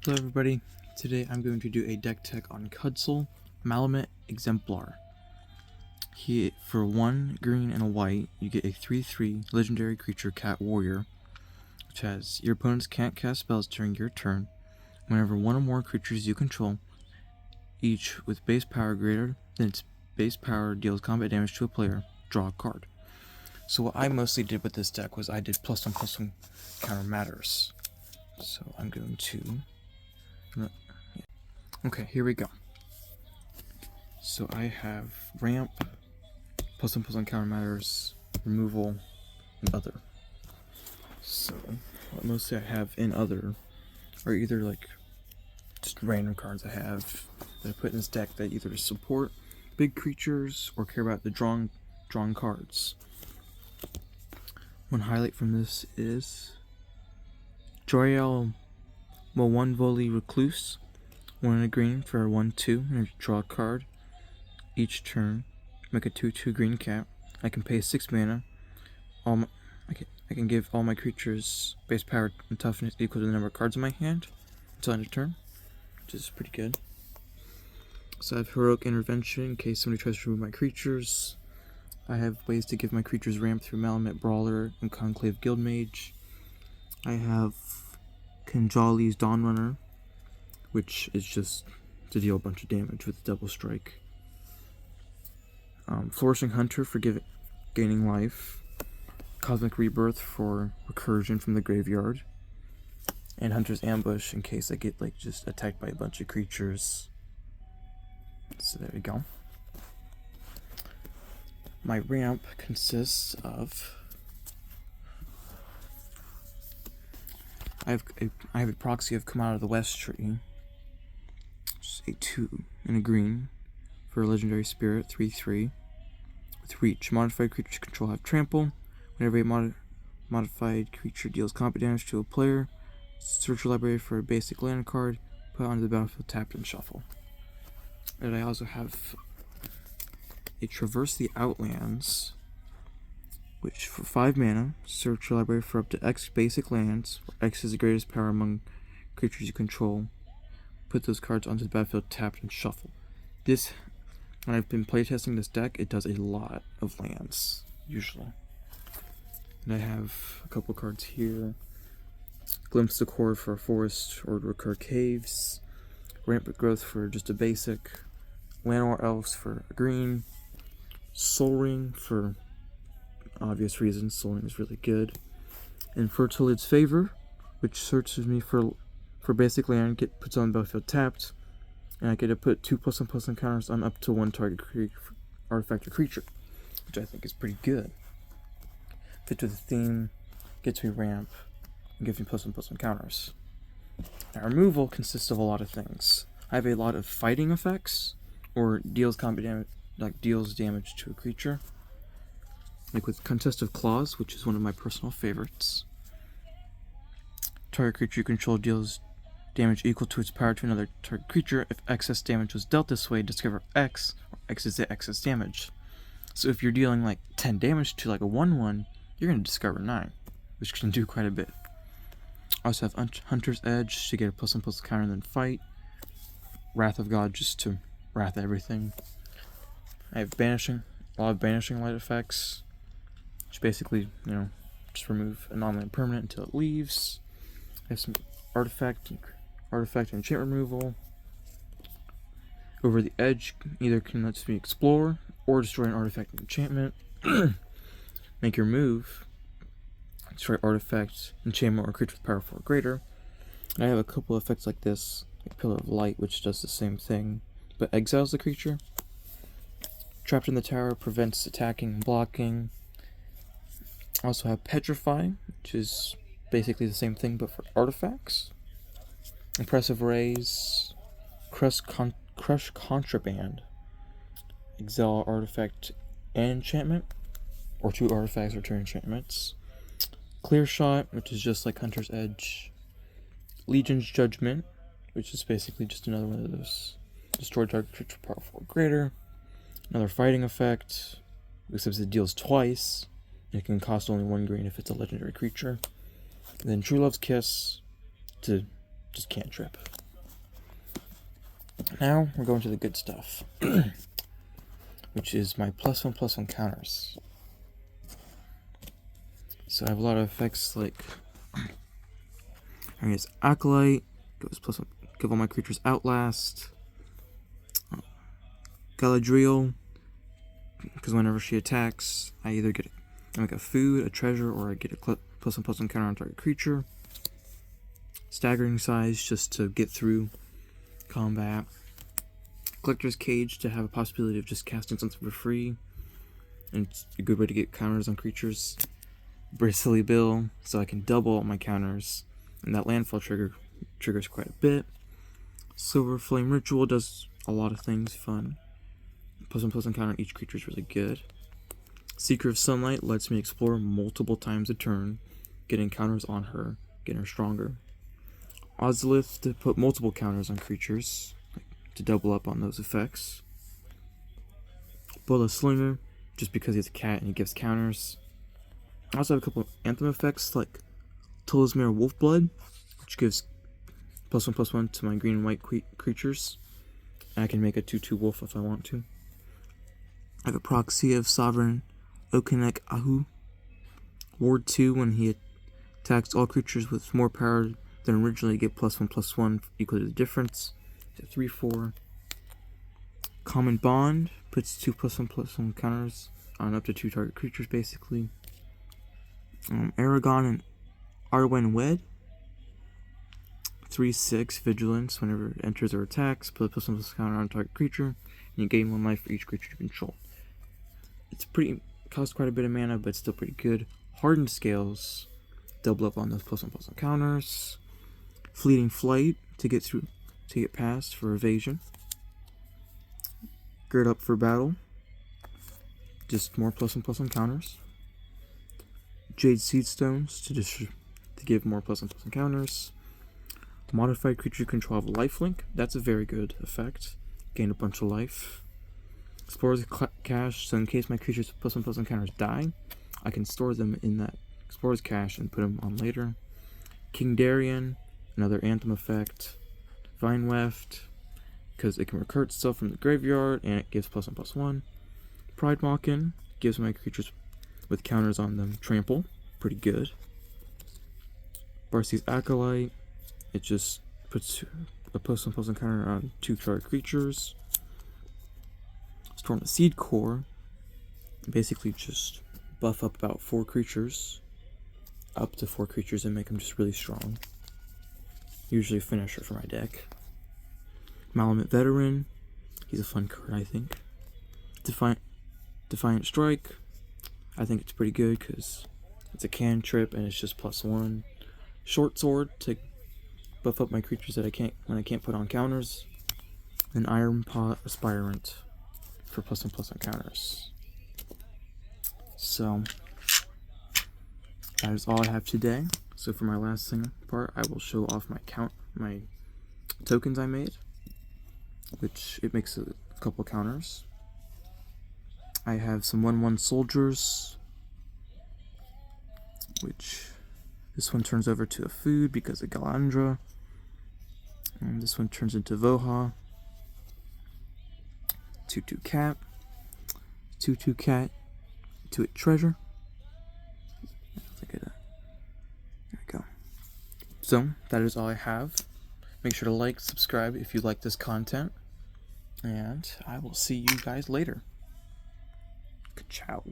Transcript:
Hello everybody, today I'm going to do a deck tech on Kutzil, Malamute Exemplar. For 1 green and a white, you get a 3/3 legendary creature cat warrior, which has your opponents can't cast spells during your turn. Whenever one or more creatures you control, each with base power greater than its base power deals combat damage to a player, draw a card. So what I mostly did with this deck was I did +1/+1 counter matters. So I'm going to... Okay, here we go. So I have ramp, +1/+1 counter matters, removal, and other. So what mostly I have in other are either like just random cards I have that I put in this deck that either support big creatures or care about the drawn cards. One highlight from this is Joyel Mwonvoli Recluse. 1 and a green for a 1/2 and draw a card. Each turn, make a 2/2 green cat. I can pay 6 mana. I can give all my creatures base power and toughness equal to the number of cards in my hand until end of turn, which is pretty good. So I have Heroic Intervention in case somebody tries to remove my creatures. I have ways to give my creatures ramp through Malamute Brawler and Conclave Guildmage. I have Kinjali's Dawnrunner, which is just to deal a bunch of damage with double strike. Flourishing Hunter for gaining life. Cosmic Rebirth for recursion from the graveyard. And Hunter's Ambush in case I get like just attacked by a bunch of creatures. So there we go. My ramp consists of I have a proxy of Come Out of the West tree. A 2 and a green for a legendary spirit, 3/3 with reach. Modified creatures control have trample. Whenever a modified creature deals combat damage to a player, search your library for a basic land card, put it onto the battlefield, tapped, and shuffle. And I also have a Traverse the Outlands, which for 5 mana, search your library for up to X basic lands, where X is the greatest power among creatures you control. Put those cards onto the battlefield, tapped, and shuffle. When I've been playtesting this deck, it does a lot of lands, usually. And I have a couple cards here. Glimpse the Core for a forest or to recur caves. Rampant Growth for just a basic. Llanowar Elves for a green. Soul Ring for obvious reasons. Soul Ring is really good. And Fertilid's Favor, which searches me for basic land, puts on the battlefield tapped, and I get to put 2 +1/+1 counters on up to 1 target artifact or creature, which I think is pretty good. Fits with the theme, gets me ramp, and gives me +1/+1 counters. Now, removal consists of a lot of things. I have a lot of fighting effects, or deals combat damage, like deals damage to a creature, like with Contest of Claws, which is one of my personal favorites. Target creature you control deals damage equal to its power to another target creature. If excess damage was dealt this way, discover X, or X is the excess damage. So if you're dealing like 10 damage to like a 1/1, you're going to discover 9, which can do quite a bit. I also have Hunter's Edge to get a +1/+1 counter and then fight. Wrath of God just to wrath everything. I have a lot of Banishing Light effects, which basically, just remove a non-land permanent until it leaves. I have some artifact and enchant removal. Over the Edge either can let me explore or destroy an artifact and enchantment. Make your move. Destroy artifact, enchantment, or creature with power 4 or greater. And I have a couple of effects like this, like Pillar of Light, which does the same thing, but exiles the creature. Trapped in the Tower prevents attacking and blocking. I also have Petrify, which is basically the same thing but for artifacts. Impressive Rays, Crush Contraband, exile artifact and enchantment, or 2 artifacts or 2 enchantments. Clear Shot, which is just like Hunter's Edge. Legion's Judgment, which is basically just another one of those. Destroy target creature power 4 or greater. Another fighting effect, except it deals twice. It can cost only 1 green if it's a legendary creature. And then True Love's Kiss to just cantrip. Now we're going to the good stuff, which is my +1/+1 counters. So I have a lot of effects like, I guess Acolyte goes +1, give all my creatures Outlast. Galadriel, because whenever she attacks, I either get like a food, a treasure, or I get a +1/+1 counter on target creature. Staggering Size, just to get through combat. Collector's Cage, to have a possibility of just casting something for free, and it's a good way to get counters on creatures. Bristly Bill, so I can double my counters, and that landfall triggers quite a bit. Silver Flame Ritual does a lot of things fun. +1/+1 counter on each creature is really good. Seeker of Sunlight lets me explore multiple times a turn, getting counters on her, getting her stronger. Ozolith, to put multiple counters on creatures, to double up on those effects. Bullet Slinger, just because he's a cat and he gives counters. I also have a couple of Anthem effects, like Talismere Wolfblood, which gives +1/+1 to my green and white creatures. And I can make a 2/2 wolf if I want to. I have a Proxy of Sovereign Okenek Ahu. Ward 2, when he attacks all creatures with more power than originally, get +1/+1 equal to the difference. It's a 3/4. Common Bond puts 2 +1/+1 counters on up to 2 target creatures, basically. Aragon and Arwen Wed. 3/6 Vigilance, whenever it enters or attacks, put a +1/+1 counter on a target creature, and you gain 1 life for each creature you control. Costs quite a bit of mana, but it's still pretty good. Hardened Scales, double up on those +1/+1 counters. Fleeting Flight, to get past for evasion. Gird Up for Battle, just more +1/+1 counters. Jade Seed Stones, to give more +1/+1 counters. Modified creature control of lifelink, that's a very good effect. Gain a bunch of life. Explorer's Cache, so in case my creatures with +1/+1 counters die, I can store them in that Explorer's Cache and put them on later. King Darien, another Anthem effect. Vine Weft, because it can recur itself from the graveyard and it gives +1/+1. Pride Mockin gives my creatures with counters on them trample, pretty good. Barcy's Acolyte, it just puts a +1/+1 counter on 2 target creatures. Storm the Seed Core, basically just buff up about 4 creatures, up to 4 creatures, and make them just really strong. Usually a finisher for my deck. Malamute Veteran, he's a fun card, I think. Defiant Strike, I think it's pretty good because it's a cantrip and it's just +1. Short Sword, to buff up my creatures that I can't put on counters. And Iron Pot Aspirant for +1/+1 counters. So that is all I have today. So for my last part, I will show off my tokens I made, which it makes a couple counters. I have some 1/1 soldiers, which this one turns over to a food because of Galandra, and this one turns into Voha. 2/2 cat, 2/2 cat, 2/8 treasure. Look at that. There we go. So that is all I have. Make sure to like, subscribe if you like this content, and I will see you guys later. Ciao.